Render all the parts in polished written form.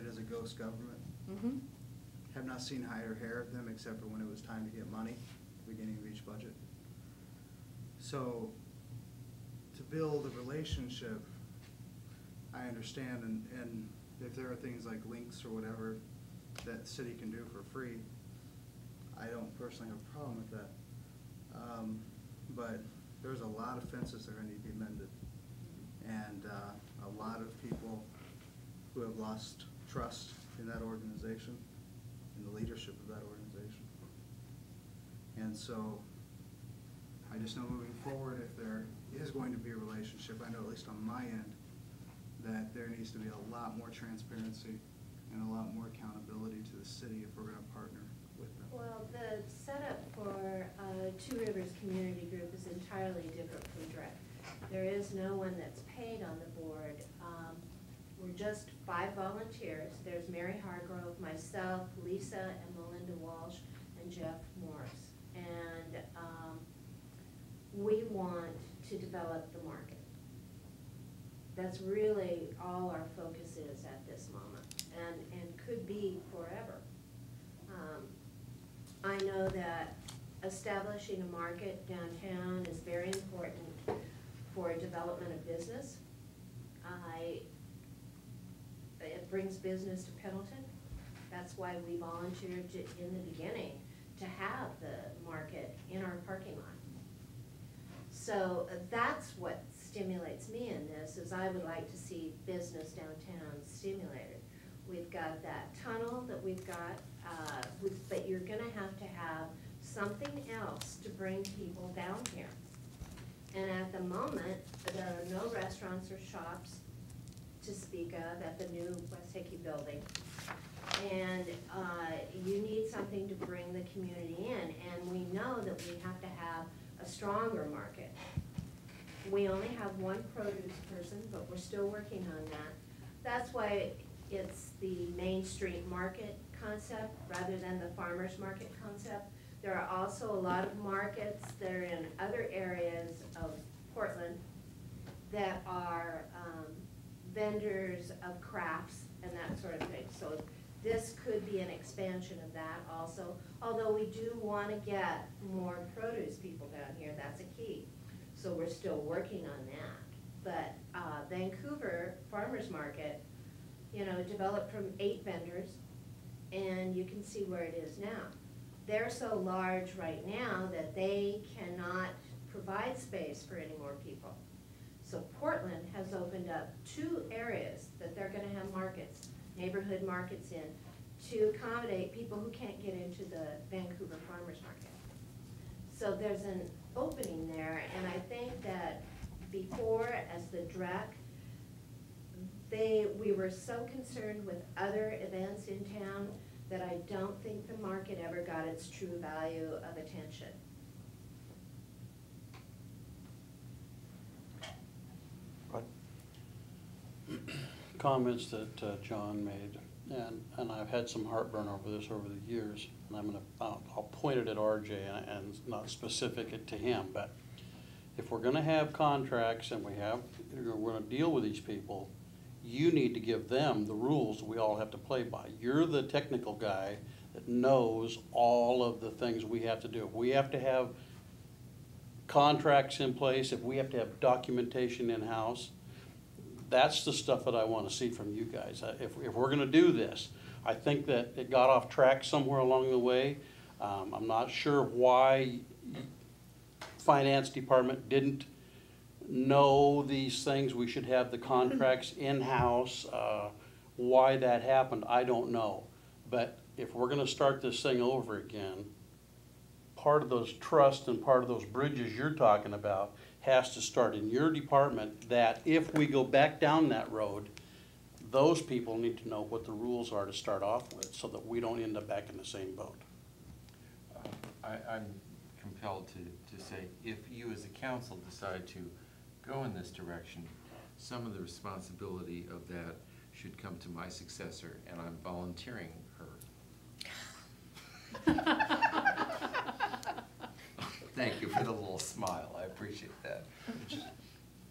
as a ghost government. Mm-hmm. Have not seen hide or hair of them except for when it was time to get money, beginning of each budget. So to build a relationship, I understand, and if there are things like links or whatever that the city can do for free, I don't personally have a problem with that. But there's a lot of fences that are going to need to be mended, and a lot of people who have lost trust in that organization, in the leadership of that organization. And so I just know moving forward, if there is going to be a relationship, I know at least on my end, that there needs to be a lot more transparency and a lot more accountability to the city if we're going to partner with them. Well, the setup for Two Rivers Community Group is entirely different from DREC. There is no one that's paid on the board. We're just 5 volunteers. There's Mary Hargrove, myself, Lisa and Melinda Walsh, and Jeff Morris. And we want to develop the market. That's really all our focus is at this moment, and could be forever. I know that establishing a market downtown is very important for development of business. It brings business to Pendleton. That's why we volunteered in the beginning to have the market in our parking lot. So that's what stimulates me in this, is I would like to see business downtown stimulated. We've got that tunnel that we've got, but you're gonna have something else to bring people down here. And at the moment, there are no restaurants or shops to speak of at the new West Hickey building. And you need something to bring the community in, and we know that we have to have a stronger market. We only have one produce person, but we're still working on that. That's why it's the Main Street Market concept rather than the farmer's market concept. There are also a lot of markets that are in other areas of Portland that are vendors of crafts and that sort of thing. So this could be an expansion of that also, although we do want to get more produce people down here. That's a key. So we're still working on that. But Vancouver Farmers Market, you know, developed from 8 vendors, and you can see where it is now. They're so large right now that they cannot provide space for any more people. So Portland has opened up 2 areas that they're going to have markets, neighborhood markets in, to accommodate people who can't get into the Vancouver Farmers Market. So there's an opening there, and I think that before, as the DREC, we were so concerned with other events in town that I don't think the market ever got its true value of attention. Comments that John made, and I've had some heartburn over this over the years, and I'll point it at RJ and not specific it to him, but if we're gonna have contracts and we're gonna deal with these people, you need to give them the rules we all have to play by. You're the technical guy that knows all of the things we have to do. If we have to have contracts in place, if we have to have documentation in-house, that's the stuff that I want to see from you guys. If we're going to do this, I think that it got off track somewhere along the way. I'm not sure why finance department didn't know these things. We should have the contracts in-house. Why that happened, I don't know. But if we're going to start this thing over again, part of those trusts and part of those bridges you're talking about has to start in your department, that if we go back down that road, those people need to know what the rules are to start off with so that we don't end up back in the same boat. I'm compelled to say, if you as a council decide to go in this direction, some of the responsibility of that should come to my successor, and I'm volunteering her. Thank you for the little smile. I appreciate that.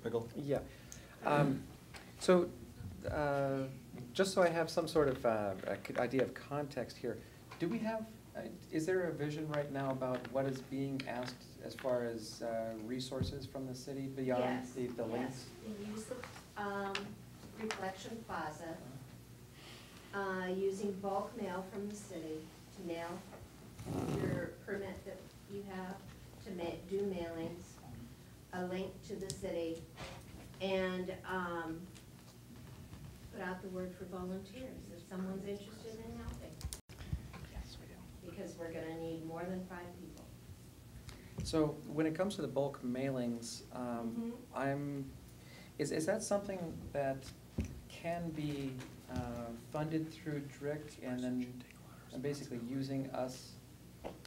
Michael? Yeah. So just so I have some sort of idea of context here, do we have, is there a vision right now about what is being asked as far as resources from the city beyond Yes, the links? Yes, we use the Reflection Plaza, using bulk mail from the city to mail your permit that you have, to do mailings, a link to the city, and put out the word for volunteers if someone's interested in helping. Yes, we do. Because we're gonna need more than 5 people. So when it comes to the bulk mailings, is that something that can be funded through DRIC and then basically using us,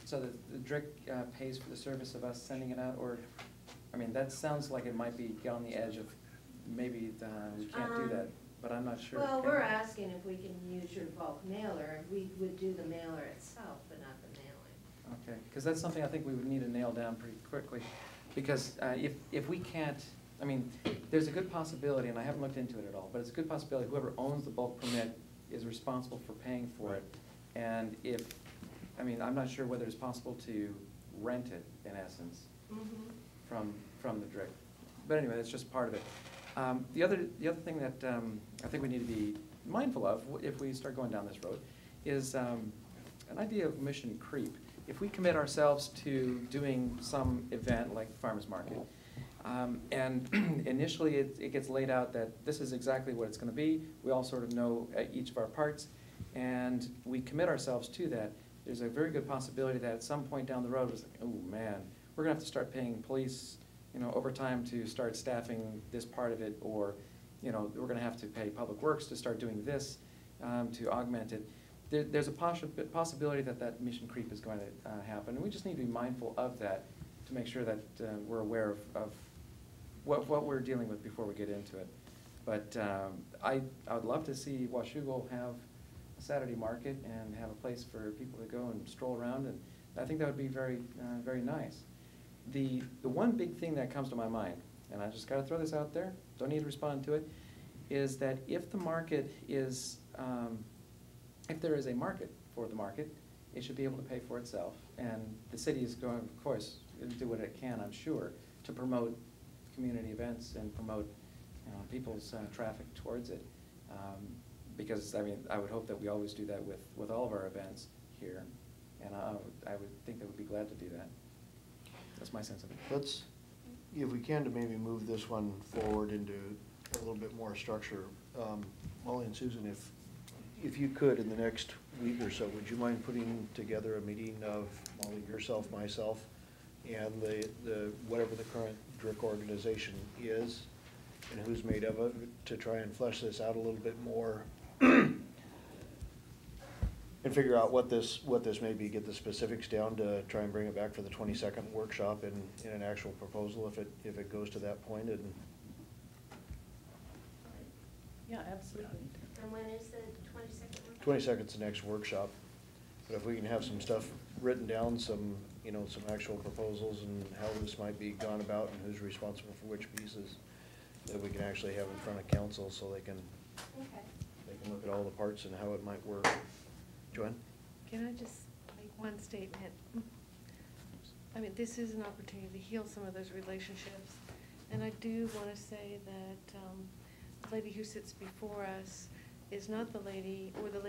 so that the DRIC pays for the service of us sending it out? Or, I mean, that sounds like it might be on the edge of maybe we can't do that, but I'm not sure. Well, we're asking if we can use your bulk mailer, we would do the mailer itself, but not the mailing. Okay, because that's something I think we would need to nail down pretty quickly. Because if we can't, I mean, there's a good possibility, and I haven't looked into it at all, but it's a good possibility whoever owns the bulk permit is responsible for paying for it. And if, I mean, I'm not sure whether it's possible to rent it, in essence, from the DRIC. But anyway, that's just part of it. The other thing that I think we need to be mindful of if we start going down this road is an idea of mission creep. If we commit ourselves to doing some event like the farmer's market, and initially it gets laid out that this is exactly what it's going to be, we all sort of know each of our parts, and we commit ourselves to that, there's a very good possibility that at some point down the road, it's like, oh man, we're going to have to start paying police, overtime to start staffing this part of it, or, we're going to have to pay Public Works to start doing this, to augment it. There's a possibility that mission creep is going to happen, and we just need to be mindful of that to make sure that we're aware of what we're dealing with before we get into it. But I would love to see Washougal have a Saturday market and have a place for people to go and stroll around, and I think that would be very, very nice. The one big thing that comes to my mind, and I just got to throw this out there, don't need to respond to it, is that if the market is, if there is a market for the market, it should be able to pay for itself. And the city is going, of course, to do what it can, I'm sure, to promote community events and promote people's traffic towards it. Because, I mean, I would hope that we always do that with all of our events here. And I would think they would be glad to do that. That's my sense of it. Let's, if we can, to maybe move this one forward into a little bit more structure. Molly and Susan, if you could, in the next week or so, would you mind putting together a meeting of Molly, yourself, myself, and the whatever the current DRIC organization is, and who's made of it, to try and flesh this out a little bit more, and figure out what this may be, get the specifics down to try and bring it back for the 22nd workshop in an actual proposal if it goes to that point. And Yeah, absolutely. And when is the 22nd? 22nd's the next workshop. But if we can have some stuff written down, some actual proposals and how this might be gone about and who's responsible for which pieces, that we can actually have in front of council so they can look at all the parts and how it might work. Joanne? Can I just make one statement? I mean, this is an opportunity to heal some of those relationships. And I do want to say that the lady who sits before us is not the lady, or the lady